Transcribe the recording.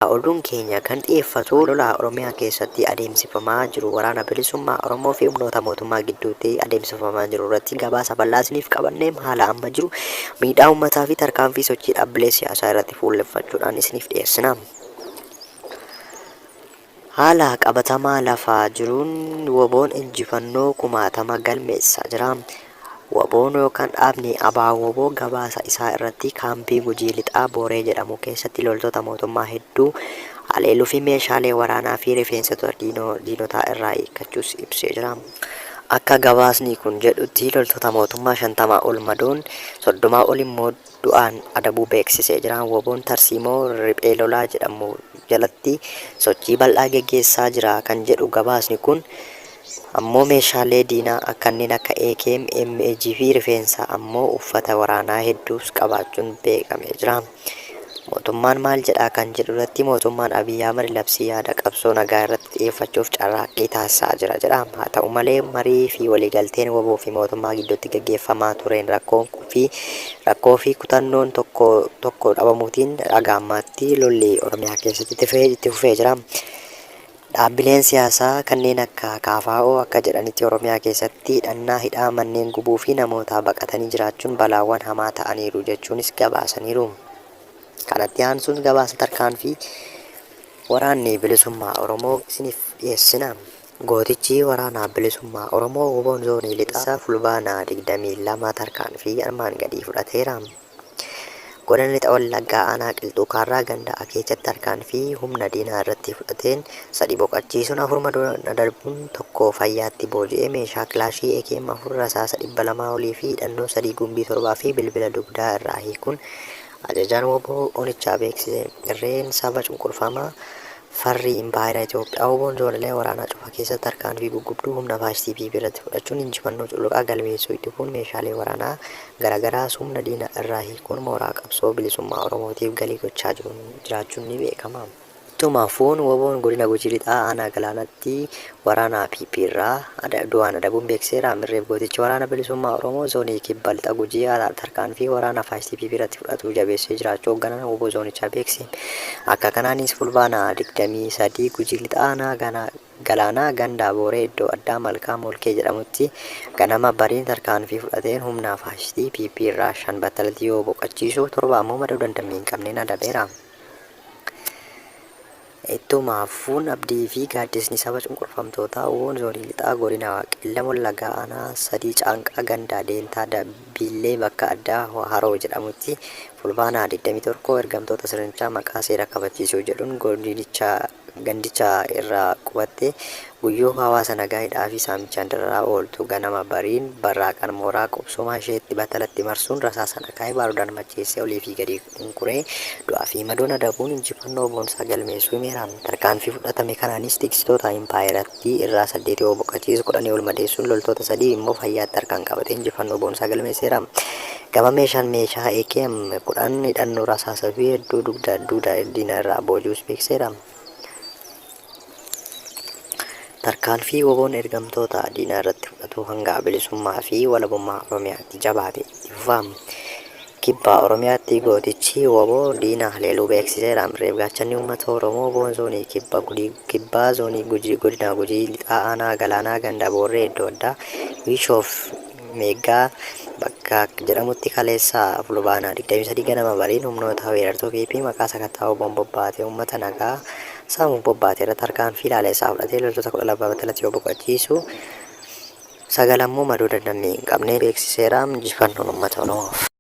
Oduun keenya kan xiyyeeffatu lolaa Oromiyaa keessatti adeemsifamaa jiru waraana bilisummaa Oromoo fi humnoota mootummaa gidduutti adeemsifamaa jiru irratti gabaasa bal'aa isiniif qabannee haala amma jiru miidhaa uummataa fi tarkaanfii sochii dhaabbilee siyaasaa irratti fuulleffachuudhaan isiniif dhiyeessina. Haala qabatamaa lafaa jiruun woboon injifannoo kumaatama galmeessaa jira. Waboon yookaan dhaabni ABO gabaasa isaa irratti kaampii Gujii Lixaa Booree jedhamu keessatti loltoota mootummaa hedduu haleeluu fi meeshaalee waraanaa fi rifeensota diinotaa irraa hiikkachuus ibsee jira. Akka gabaasni kun jedhutti loltoota mootummaa 50 ol madoon 30 ol immoo du'aan adabuu beeksisee jira. Waboon tarsiimoo riphee lolaa jedhamu jalatti sochii bal'aa geggeessaa jira kan jedhu gabaasni kun ammoo meeshaalee diinaa kanneen akka AKM, MG fi rifeensa ammoo uffata waraanaa hedduus qabaachuun beekamee jira. Mootummaan maal jedhaa kan jedhu irratti mootummaan Abiyyi Ahmad labsii yaada qabsoo nagaa irratti xiyyeeffachuuf carraaqqii taasisaa jira jedha. Haa ta'u malee marii fi waliigalteen waboo fi mootummaa gidduutti gaggeeffamaa tureen rakkoo fi kutannoon tokko dhabamuutiin hanga ammaatti lolli Oromiyaa keessatti itti fufee jira. Dhaabbileen siyaasaa kanneen akka KFO akka jedhanitti Oromiyaa keessatti hidhaa manneen gubuu fi namoota baqatanii jiraachuun balaawwan hamaa ta'aniiru jechuunis gabaasaniiru. Kanatti aansuun gabaasa tarkaanfii waraanni bilisummaa Oromoo isiniif dhiyeessina. Gootichi waraana bilisummaa Oromoo woboon zoonii lixaa fulbaana 22 tarkaanfii armaan gadii fudhateera. Godina lixa Wallaggaa aanaa Qilxuu Kaarraa ganda Akeechatti tarkaanfii humna diinaa irratti fudhateen 3 boqachiisuun 4 madoon darbuun 1 fayyaatti booji'ee meeshaa kilaashii AKM 4 rasaasa 200 olii fi hidhannoo 3 gumbii 7 fi bilbila dugdaa irraa hiikuun ajajaan woboo onichaa beeksise. Irreen saba cunqurfamaa farri impaayera Itoophiyaa woboon zoonilee waraanaa cufa keessatti tarkaanfii guggubduu humna faashistii irratti fudhachuun injifannoo cululuqaa galmeessuu itti fufuun meeshaalee waraanaa garaagaraa humna diinaa irraa hiikuun mooraa qabsoo bilisummaa Oromootiif galii gochaa jiraachuun ni beekama. Tumaafuu woboon godina Gujii Lixaa aanaa Galaanaatti waraana PP irraa du'aan adabuun beekseera. Mirreef gootichi waraana bilisummaa Oromoo zoonii kibba lixa Gujii tarkaanfii waraana faashistii irratti fudhatu jabeessee jiraachuu hoogganaan woboo zoonichaa beekse. Akka kanaanis fulbaana 23 Gujii Lixaa aanaa Galaanaa ganda Booree iddoo addaa Malkaa Molkee jedhamutti ganama bariin tarkaanfii fudhateen humna faashistii PP irraa 5 battalatti yoo boqachiisu 7 ammoo madoo dandamii hin qabneen adabeera. Ittumaafuun abdii fi gaaddisni saba cunqurfamtootaa woboon zoonii lixaa godina Qellem Wallaggaa aanaa 3 Caanqaa ganda Deentaa Dabbiillee bakka addaa Haroo jedhamutti fulbaana 21 ergamtoota sirnichaa maqaa seera kabachiisuu jedhuun gandicha irraa qubatte guyyoo hawaasa nagaa hidhaa fi saamichaan dararaa ooltu ganama bariin barraaqan mooraa qubsumaa isheetti battalatti marsuun rasaasa naqaa'ee baarudaan macheessee olii fi gadi qunquree du'aa fi madoon adabuun injifannoo boonsaa galmeessuu himeera. Tarkaanfii fudhatame kanaanis tiksitoota impaayeratti irraa 8 yoo boqachiisu 10 ol madeessuun loltoota 3 immoo fayyaatti harkaan qabatee injifannoo boonsaa galmeesseera. Gama meeshaa AKM 10 hidhannoo rasaasa fi hedduu dugda diina irraa boojuus beekseera. Tarkaanfii woboon ergamtoota diinaa irratti fudhatu hanga bilisummaa fi walabummaa Oromiyaatti jabaate itti fufa. Kibba Oromiyaatti gootichi woboo diina haleeluu beeksiseera. Mirreef gaachanni uummata Oromoo woboon zoonii kibbaa zoonii godina Gujii Lixaa aanaa Galaanaa ganda Booree iddoo addaa Bishoof Meeggaa bakka jedhamutti kaleessa fulbaana 23 ganama bariin humnoota weerartuu PP maqaa sakatta'aa woboon bobbaatee uummata nagaa saamuun bobbaatee irratti tarkaanfii ilaaleessaa fudhatee loltoota 12 battalatti yoo boqachiisu 9 ammoo madoo dandamii hin qabne beeksiseera. Injifannoon uummata Oromoof.